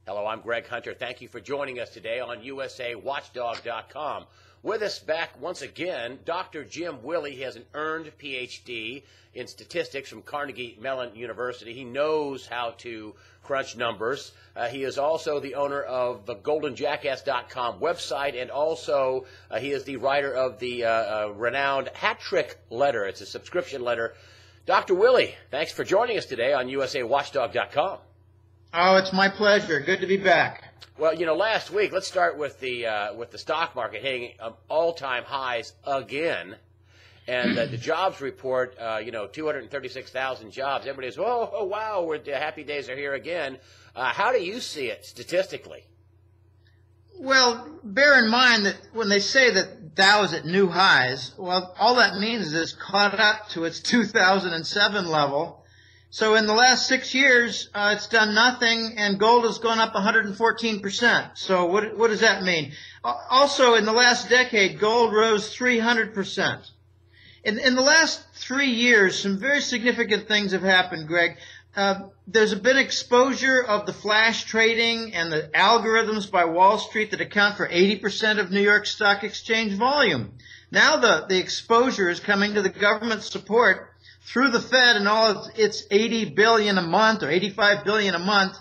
Hello, I'm Greg Hunter. Thank you for joining us today on USAWatchdog.com. With us back once again, Dr. Jim Willie. He has an earned Ph.D. in statistics from Carnegie Mellon University. He knows how to crunch numbers. He is also the owner of the GoldenJackass.com website, and also he is the writer of the renowned Hat Trick letter. It's a subscription letter. Dr. Willie, thanks for joining us today on USAWatchdog.com. Oh, it's my pleasure. Good to be back. Well, you know, last week, let's start with the stock market hitting all-time highs again, and the jobs report, 236,000 jobs. Everybody's, oh wow, the happy days are here again. How do you see it statistically? Well, bear in mind that when they say that Dow is at new highs, well, all that means is it's caught up to its 2007 level. So in the last 6 years, it's done nothing, and gold has gone up 114%. So what does that mean? Also, in the last decade, gold rose 300%. In the last 3 years, some very significant things have happened, Greg. There's been exposure of the flash trading and the algorithms by Wall Street that account for 80% of New York Stock Exchange volume. Now the exposure is coming to the government support through the Fed and all of its $80 billion a month or $85 billion a month.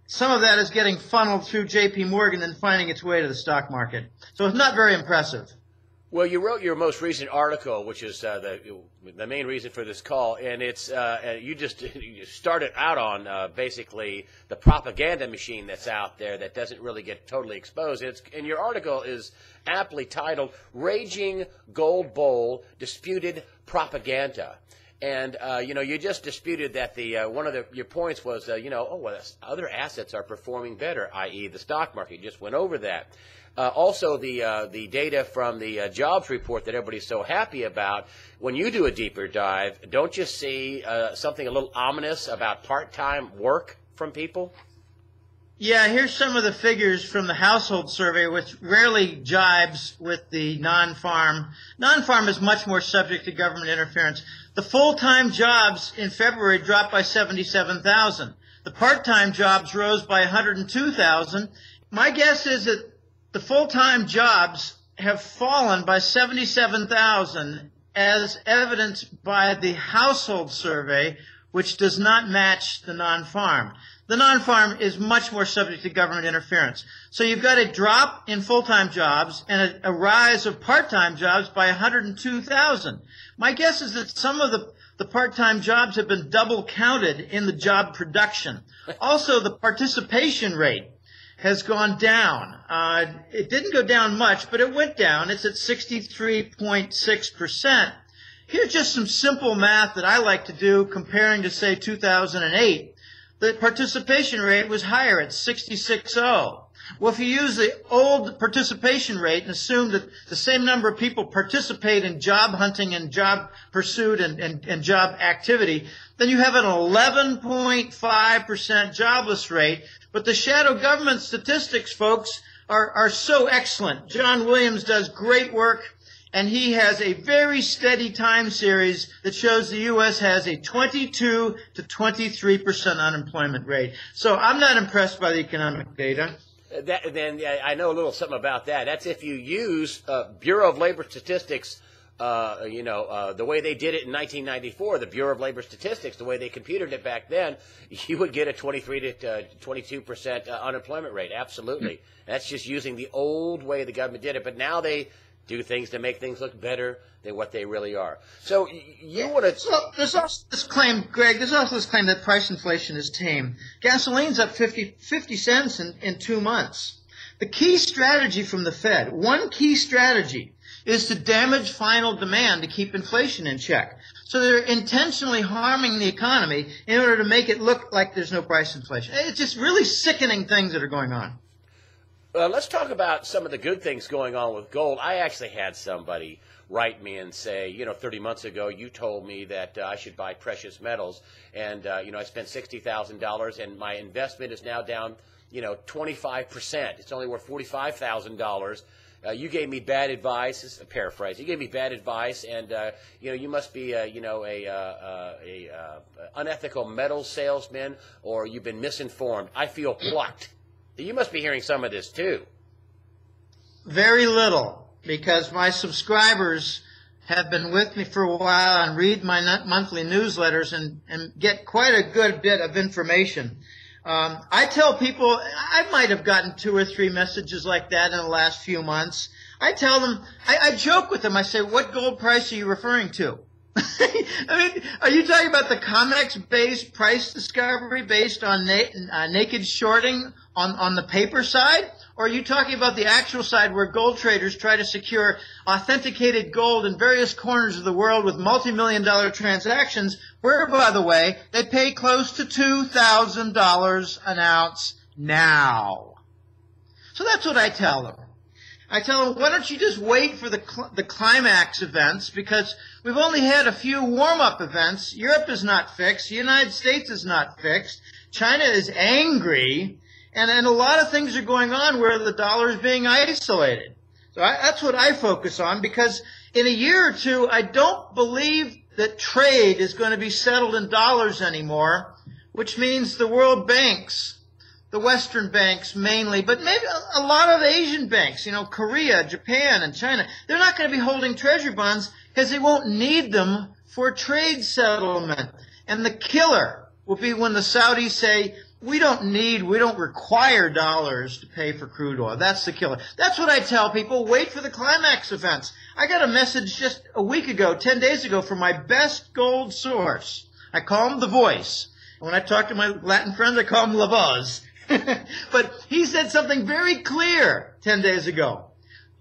Some of that is getting funneled through J.P. Morgan and finding its way to the stock market. So it's not very impressive. Well, you wrote your most recent article, which is the main reason for this call, and it's you started out on basically the propaganda machine that's out there that doesn't really get totally exposed. And your article is aptly titled "Raging Gold Bull Disputed Propaganda." And you just disputed that one of your points was other assets are performing better, i.e. the stock market. You just went over that. Also, the data from the jobs report that everybody's so happy about. When you do a deeper dive, don't you see something a little ominous about part-time work from people? Yeah, here's some of the figures from the household survey, which rarely jibes with the non-farm. Non-farm is much more subject to government interference. The full-time jobs in February dropped by 77,000. The part-time jobs rose by 102,000. My guess is that the full-time jobs have fallen by 77,000 as evidenced by the household survey, which does not match the non-farm. The non-farm is much more subject to government interference. So you've got a drop in full-time jobs and a rise of part-time jobs by 102,000. My guess is that some of the part-time jobs have been double counted in the job production. Also, the participation rate has gone down. It didn't go down much, but it went down. It's at 63.6%. Here's just some simple math that I like to do comparing to, say, 2008. The participation rate was higher at 66.0. Well, if you use the old participation rate and assume that the same number of people participate in job hunting and job pursuit and job activity, then you have an 11.5% jobless rate. But the shadow government statistics, folks, are so excellent. John Williams does great work, and he has a very steady time series that shows the U.S. has a 22 to 23% unemployment rate. So I'm not impressed by the economic data. I know a little something about that. That's if you use Bureau of Labor Statistics, the way they did it in 1994, the Bureau of Labor Statistics, the way they computed it back then, you would get a 23 to 22% unemployment rate. Absolutely. That's just using the old way the government did it. But now they do things to make things look better than what they really are. So you want to... So there's also this claim, Greg, that price inflation is tame. Gasoline's up 50 cents in 2 months. The key strategy from the Fed, one key strategy, is to damage final demand to keep inflation in check. So they're intentionally harming the economy in order to make it look like there's no price inflation. It's just really sickening things that are going on. Let's talk about some of the good things going on with gold. I actually had somebody write me and say, 30 months ago you told me that I should buy precious metals, and I spent $60,000, and my investment is now down, 25%. It's only worth $45,000. You gave me bad advice. This is a paraphrase. You gave me bad advice, and you must be a unethical metal salesman, or you've been misinformed. I feel plucked. You must be hearing some of this too. Very little, because my subscribers have been with me for a while and read my monthly newsletters and get quite a good bit of information. I tell people, I might have gotten 2 or 3 messages like that in the last few months. I tell them, I joke with them, I say, what gold price are you referring to? I mean, are you talking about the COMEX-based price discovery based on naked shorting on the paper side? Or are you talking about the actual side where gold traders try to secure authenticated gold in various corners of the world with multi-million-dollar transactions where, by the way, they pay close to $2,000 an ounce now? So that's what I tell them. I tell them, why don't you just wait for the climax events, because we've only had a few warm-up events. Europe is not fixed. The United States is not fixed. China is angry. And a lot of things are going on where the dollar is being isolated. So that's what I focus on, because in a year or two, I don't believe that trade is going to be settled in dollars anymore, which means the world banks, the Western banks mainly, but maybe a lot of Asian banks, Korea, Japan, and China, they're not going to be holding treasury bonds because they won't need them for trade settlement. And the killer will be when the Saudis say, we don't require dollars to pay for crude oil. That's the killer. That's what I tell people. Wait for the climax events. I got a message just a week ago, 10 days ago, from my best gold source. I call him The Voice. And when I talk to my Latin friends, I call him La Voz. But he said something very clear 10 days ago.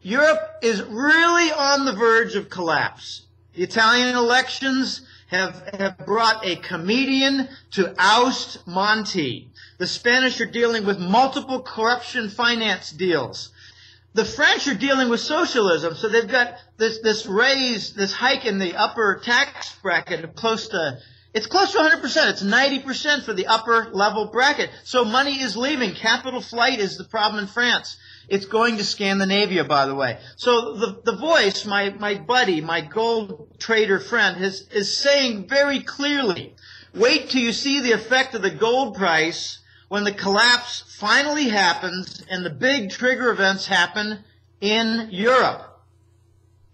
Europe is really on the verge of collapse. The Italian elections have brought a comedian to oust Monti. The Spanish are dealing with multiple corruption finance deals. The French are dealing with socialism, so they've got this hike in the upper tax bracket of close to 100%. It's 90% for the upper level bracket. So money is leaving. Capital flight is the problem in France. It's going to Scandinavia, by the way. So the Voice, my buddy, my gold trader friend, is saying very clearly, wait till you see the effect of the gold price when the collapse finally happens and the big trigger events happen in Europe.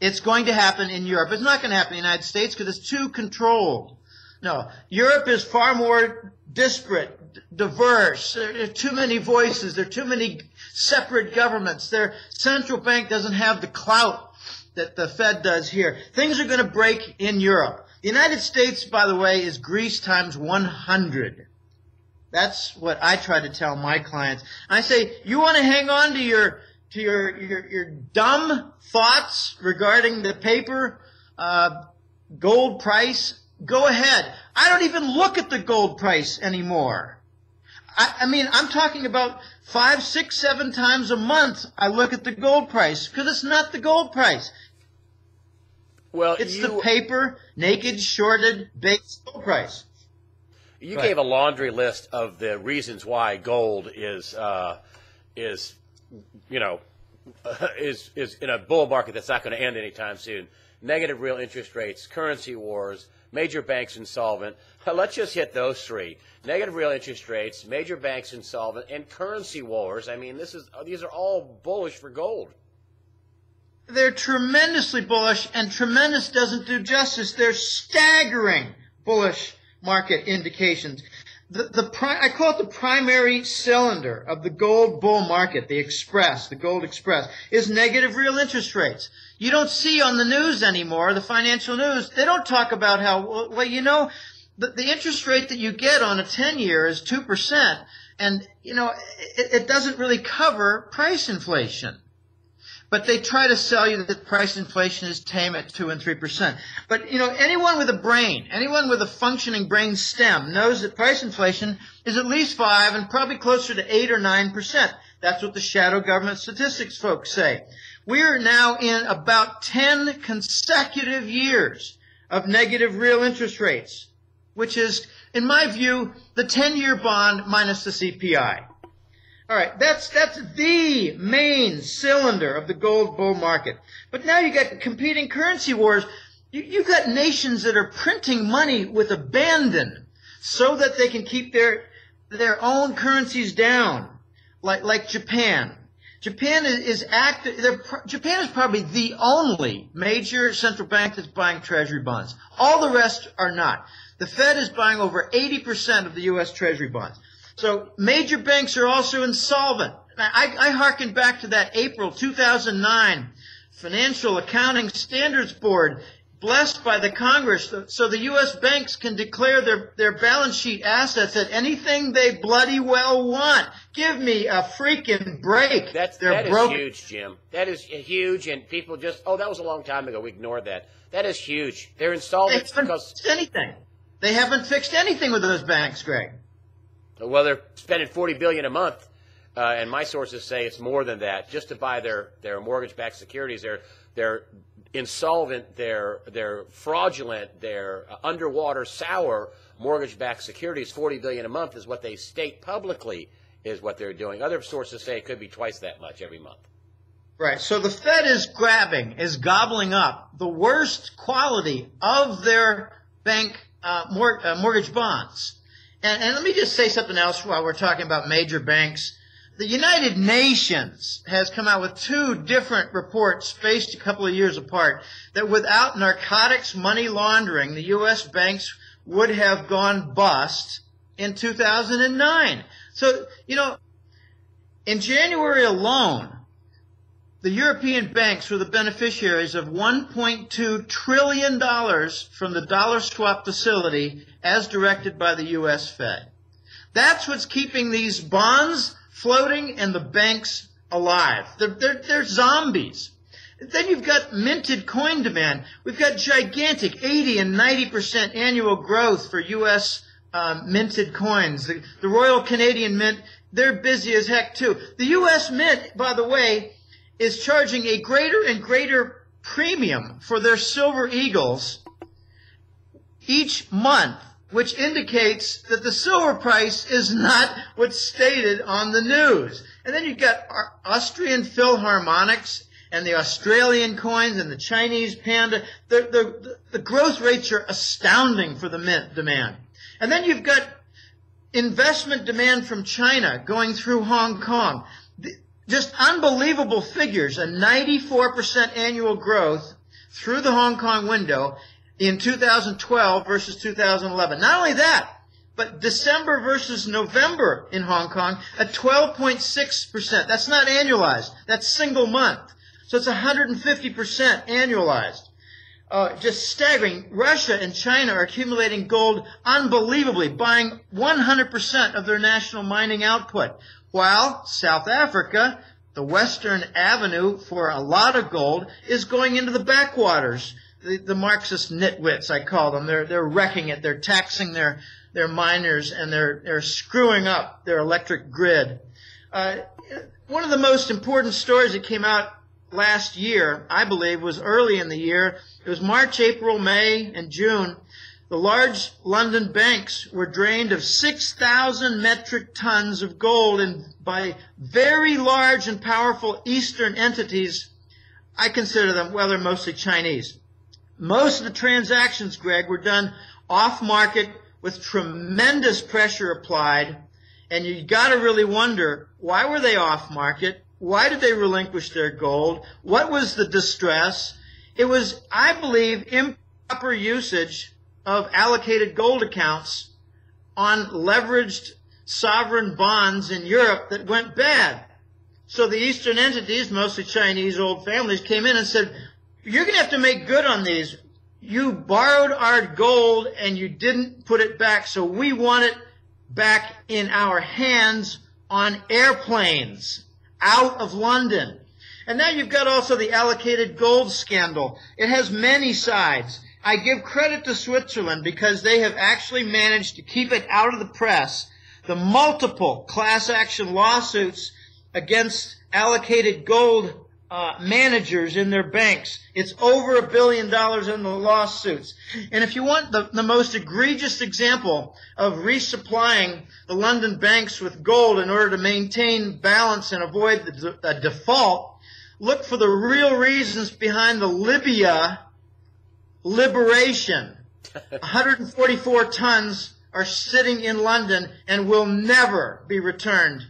It's going to happen in Europe. It's not going to happen in the United States because it's too controlled. No, Europe is far more disparate, diverse. There are too many voices. There are too many separate governments. Their central bank doesn't have the clout that the Fed does here. Things are going to break in Europe. The United States, by the way, is Greece times 100. That's what I try to tell my clients. I say, you want to hang on to your dumb thoughts regarding the paper gold price? Go ahead. I don't even look at the gold price anymore. I mean, I'm talking about 5, 6, 7 times a month I look at the gold price, because it's not the gold price. Well, it's the paper, naked, shorted, base gold price. You gave a laundry list of the reasons why gold is in a bull market that's not going to end anytime soon. Negative real interest rates, currency wars, major banks insolvent. Let's just hit those 3. Negative real interest rates, major banks insolvent, and currency wars. I mean, these are all bullish for gold. They're tremendously bullish, and tremendous doesn't do justice. They're staggering bullish market indications. I call it the primary cylinder of the gold bull market, the gold express, is negative real interest rates. You don't see on the news anymore, the financial news, they don't talk about how, the interest rate that you get on a 10-year is 2%, and, it doesn't really cover price inflation. But they try to sell you that price inflation is tame at 2 and 3%. But, anyone with a brain, anyone with a functioning brain stem knows that price inflation is at least 5 and probably closer to 8 or 9%. That's what the shadow government statistics folks say. We're now in about 10 consecutive years of negative real interest rates, which is, in my view, the 10-year bond minus the CPI. All right, that's the main cylinder of the gold bull market. But now you got competing currency wars. You've got nations that are printing money with abandon so that they can keep their own currencies down. like Japan. Japan is active. Japan is probably the only major central bank that's buying treasury bonds. All the rest are not. The Fed is buying over 80% of the U.S. treasury bonds. So major banks are also insolvent. I hearken back to that April 2009 Financial Accounting Standards Board, blessed by the Congress, so the U.S. banks can declare their balance sheet assets at anything they bloody well want. Give me a freaking break. That is huge, Jim. That is huge, and people just, that was a long time ago. We ignored that. That is huge. They're insolvent because fixed anything. They haven't fixed anything with those banks, Greg. Well, they're spending $40 billion a month, and my sources say it's more than that, just to buy their mortgage-backed securities. They're insolvent, they're fraudulent, they're underwater, sour mortgage-backed securities. $40 billion a month is what they state publicly is what they're doing. Other sources say it could be twice that much every month. Right. So the Fed is gobbling up the worst quality of their bank mortgage bonds. And let me just say something else while we're talking about major banks. The United Nations has come out with two different reports spaced a couple of years apart that without narcotics money laundering, the U.S. banks would have gone bust in 2009. So, in January alone, the European banks were the beneficiaries of $1.2 trillion from the dollar swap facility as directed by the U.S. Fed. That's what's keeping these bonds floating and the banks alive. They're zombies. Then you've got minted coin demand. We've got gigantic 80 and 90% annual growth for U.S. Minted coins. The Royal Canadian Mint, they're busy as heck too. The U.S. Mint, by the way, is charging a greater and greater premium for their silver eagles each month, which indicates that the silver price is not what's stated on the news. And then you've got Austrian Philharmonics and the Australian coins and the Chinese panda. The growth rates are astounding for the mint demand. And then you've got investment demand from China going through Hong Kong. Just unbelievable figures, a 94% annual growth through the Hong Kong window in 2012 versus 2011. Not only that, but December versus November in Hong Kong, a 12.6%. That's not annualized. That's single month. So it's 150% annualized. Just staggering. Russia and China are accumulating gold unbelievably, buying 100% of their national mining output. While South Africa, the Western Avenue for a lot of gold, is going into the backwaters. The Marxist nitwits, I call them. They're wrecking it. They're taxing their miners, and they're screwing up their electric grid. One of the most important stories that came out last year, I believe, was early in the year. It was March, April, May, and June. The large London banks were drained of 6,000 metric tons of gold by very large and powerful Eastern entities. I consider them, they're mostly Chinese. Most of the transactions, Greg, were done off-market with tremendous pressure applied, and you got to really wonder, why were they off-market? Why did they relinquish their gold? What was the distress? It was, I believe, improper usage of allocated gold accounts on leveraged sovereign bonds in Europe that went bad. So the Eastern entities, mostly Chinese old families, came in and said, you're going to have to make good on these. You borrowed our gold and you didn't put it back, so we want it back in our hands on airplanes out of London. And now you've got also the allocated gold scandal. It has many sides. I give credit to Switzerland because they have actually managed to keep it out of the press. The multiple class action lawsuits against allocated gold managers in their banks. It's over $1 billion in the lawsuits. And if you want the most egregious example of resupplying the London banks with gold in order to maintain balance and avoid the default, look for the real reasons behind the Libya liberation. 144 tons are sitting in London and will never be returned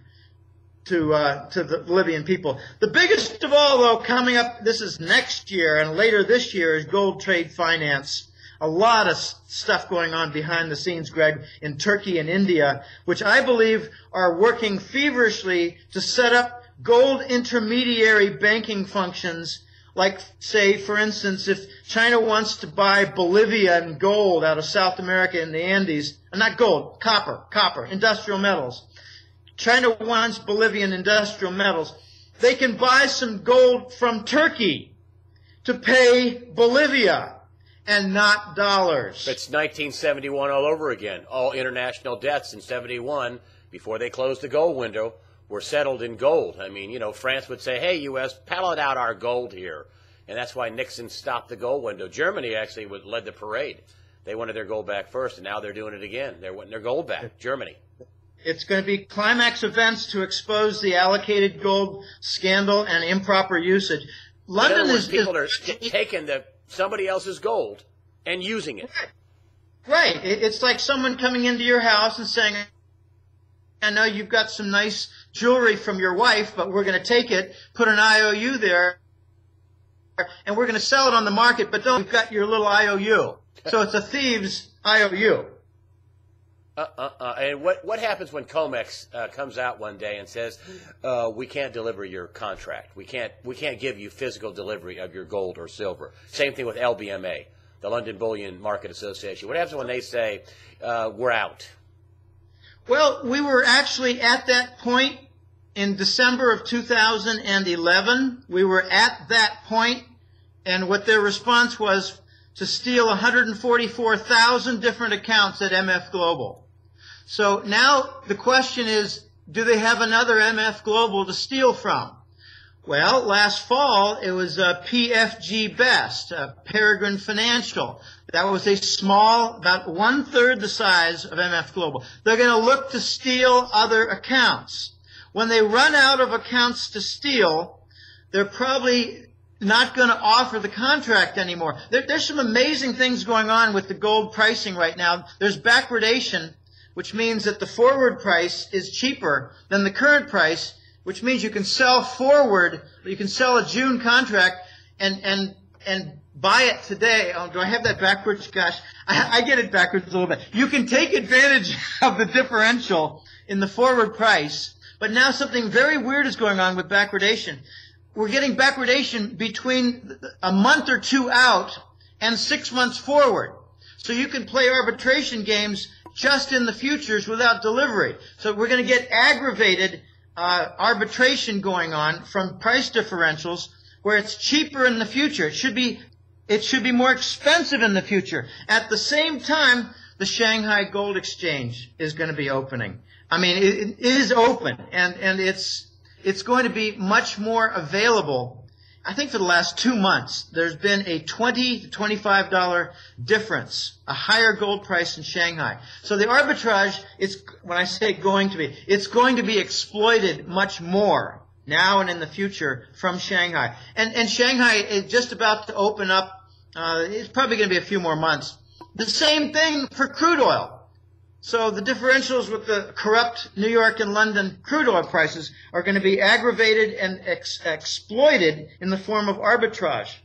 to the Libyan people. The biggest of all, though, coming up, this is next year and later this year, is gold trade finance. A lot of stuff going on behind the scenes, Greg, in Turkey and India, which I believe are working feverishly to set up gold intermediary banking functions. Like, say, for instance, if China wants to buy Bolivian gold out of South America in the Andes, not gold, copper, industrial metals. China wants Bolivian industrial metals. They can buy some gold from Turkey to pay Bolivia and not dollars. It's 1971 all over again. All international debts in 71, before they closed the gold window, were settled in gold. I mean, France would say, hey, U.S., pallet out our gold here. And that's why Nixon stopped the gold window. Germany actually led the parade. They wanted their gold back first, and now they're doing it again. They're wanting their gold back, Germany. It's going to be climax events to expose the allocated gold scandal and improper usage. London is people are taking somebody else's gold and using it. Right. It's like someone coming into your house and saying, I know you've got some nice jewelry from your wife, but we're going to take it, put an IOU there, and we're going to sell it on the market, but don't, you've got your little IOU. So it's a thieves IOU. And what happens when COMEX comes out one day and says, we can't deliver your contract. We can't give you physical delivery of your gold or silver. Same thing with LBMA, the London Bullion Market Association. What happens when they say, we're out? Well, we were actually at that point in December of 2011. We were at that point, and what their response was to steal 144,000 different accounts at MF Global. So now the question is, do they have another MF Global to steal from? Well, last fall it was PFG Best, Peregrine Financial. That was a small, about 1/3 the size of MF Global. They're going to look to steal other accounts. When they run out of accounts to steal, they're probably not going to offer the contract anymore. There's some amazing things going on with the gold pricing right now. There's backwardation, which means that the forward price is cheaper than the current price, which means you can sell forward, you can sell a June contract and buy it today. Oh, do I have that backwards? Gosh, I get it backwards a little bit. You can take advantage of the differential in the forward price, but now something very weird is going on with backwardation. We're getting backwardation between a month or two out and 6 months forward. So you can play arbitration games just in the futures without delivery. So we're going to get aggravated arbitration going on from price differentials where it's cheaper in the future. It should be more expensive in the future. At the same time, the Shanghai Gold Exchange is going to be opening. I mean, it is open, and it's going to be much more available. I think for the last 2 months, there's been a $20 to $25 difference, a higher gold price in Shanghai. So the arbitrage, when I say going to be, it's going to be exploited much more now and in the future from Shanghai. And Shanghai is just about to open up. It's probably going to be a few more months. The same thing for crude oil. So the differentials with the corrupt New York and London crude oil prices are going to be aggravated and exploited in the form of arbitrage.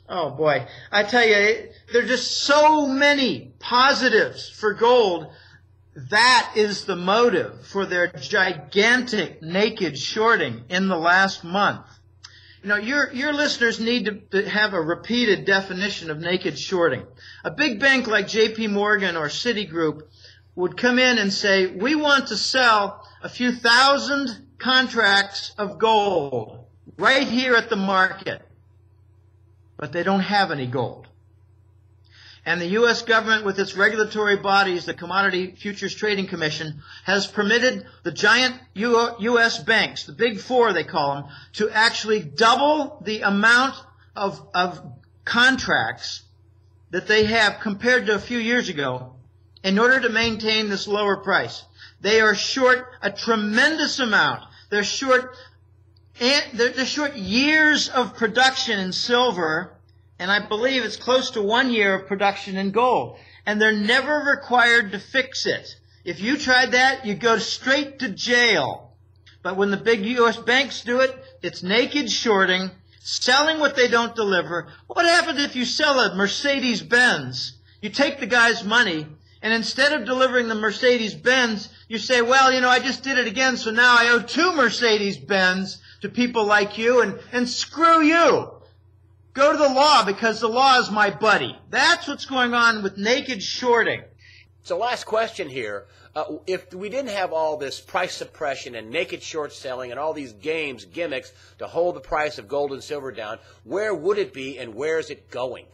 Oh, boy. I tell you, there are just so many positives for gold. That is the motive for their gigantic naked shorting in the last month. You know, your listeners need to have a repeated definition of naked shorting. A big bank like J.P. Morgan or Citigroup would come in and say, we want to sell a few thousand contracts of gold right here at the market. But they don't have any gold. And the U.S. government, with its regulatory bodies, the Commodity Futures Trading Commission, has permitted the giant U.S. banks, the Big Four they call them, to actually double the amount of contracts that they have compared to a few years ago in order to maintain this lower price. They are short a tremendous amount. They're short years of production in silver, and I believe it's close to 1 year of production in gold. And they're never required to fix it. If you tried that, you'd go straight to jail. But when the big U.S. banks do it, it's naked shorting, selling what they don't deliver. What happens if you sell a Mercedes-Benz? You take the guy's money, and instead of delivering the Mercedes-Benz, you say, well, I just did it again, so now I owe 2 Mercedes-Benz to people like you, and screw you. Go to the law because the law is my buddy. That's what's going on with naked shorting. So last question here. If we didn't have all this price suppression and naked short selling and all these gimmicks to hold the price of gold and silver down, where would it be and where is it going?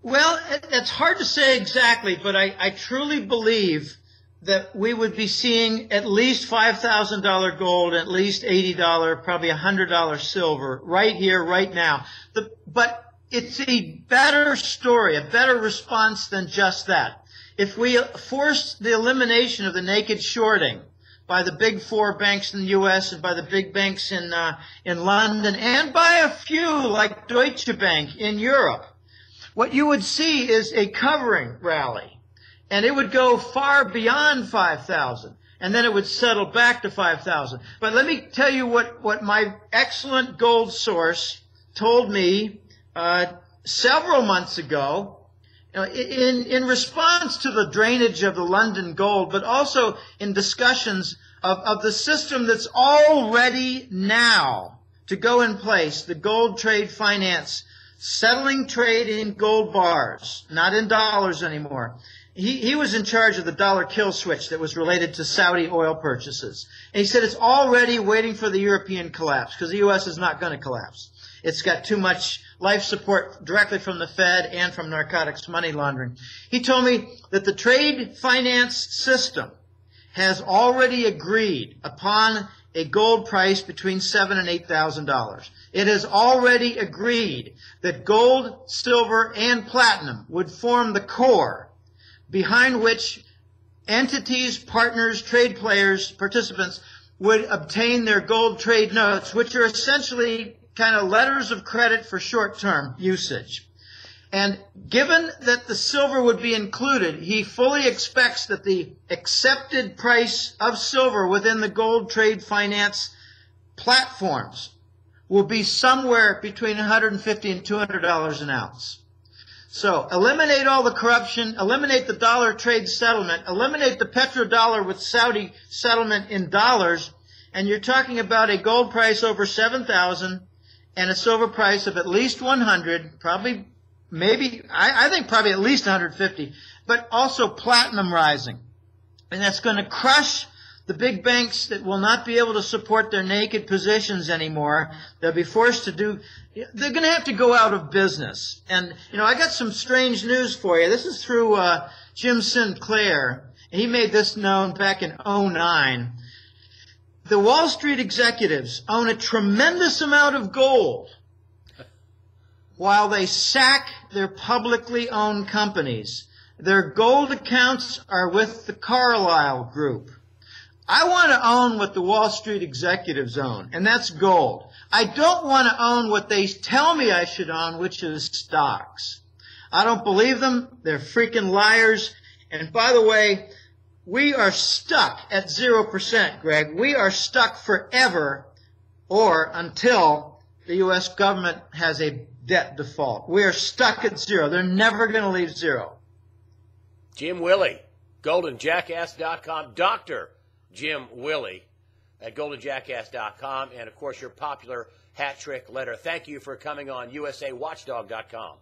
Well, it's hard to say exactly, but I truly believe that we would be seeing at least $5,000 gold, at least $80, probably $100 silver right here, right now. But it's a better story, a better response than just that. If we force the elimination of the naked shorting by the big 4 banks in the U.S. and by the big banks in London and by a few like Deutsche Bank in Europe, what you would see is a covering rally. And it would go far beyond 5,000, and then it would settle back to 5,000. But let me tell you what my excellent gold source told me several months ago, in response to the drainage of the London gold, but also in discussions of the system that's already now to go in place, the gold trade finance, settling trade in gold bars, not in dollars anymore. He was in charge of the dollar kill switch that was related to Saudi oil purchases. And he said it's already waiting for the European collapse because the U.S. is not going to collapse. It's got too much life support directly from the Fed and from narcotics money laundering. He told me that the trade finance system has already agreed upon a gold price between $7,000 and $8,000. It has already agreed that gold, silver, and platinum would form the core behind which entities, partners, trade players, participants would obtain their gold trade notes, which are essentially kind of letters of credit for short-term usage. And given that the silver would be included, he fully expects that the accepted price of silver within the gold trade finance platforms will be somewhere between $150 and $200 an ounce. So eliminate all the corruption, eliminate the dollar trade settlement, eliminate the petrodollar with Saudi settlement in dollars, and you're talking about a gold price over 7,000 and a silver price of at least 100, probably, maybe, I think probably at least 150, but also platinum rising. And that's going to crush the big banks that will not be able to support their naked positions anymore. They'll be forced to they're going to have to go out of business. And, I got some strange news for you. This is through Jim Sinclair. He made this known back in 2009. The Wall Street executives own a tremendous amount of gold while they sack their publicly owned companies. Their gold accounts are with the Carlyle Group. I want to own what the Wall Street executives own, and that's gold. I don't want to own what they tell me I should own, which is stocks. I don't believe them. They're freaking liars. And by the way, we are stuck at 0%, Greg. We are stuck forever or until the U.S. government has a debt default. We are stuck at 0. They're never going to leave 0. Jim Willie, goldenjackass.com. Dr. Jim Willie at goldenjackass.com. And, of course, your popular hat trick letter. Thank you for coming on USAWatchdog.com.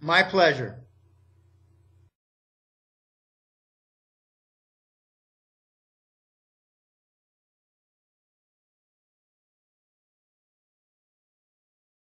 My pleasure.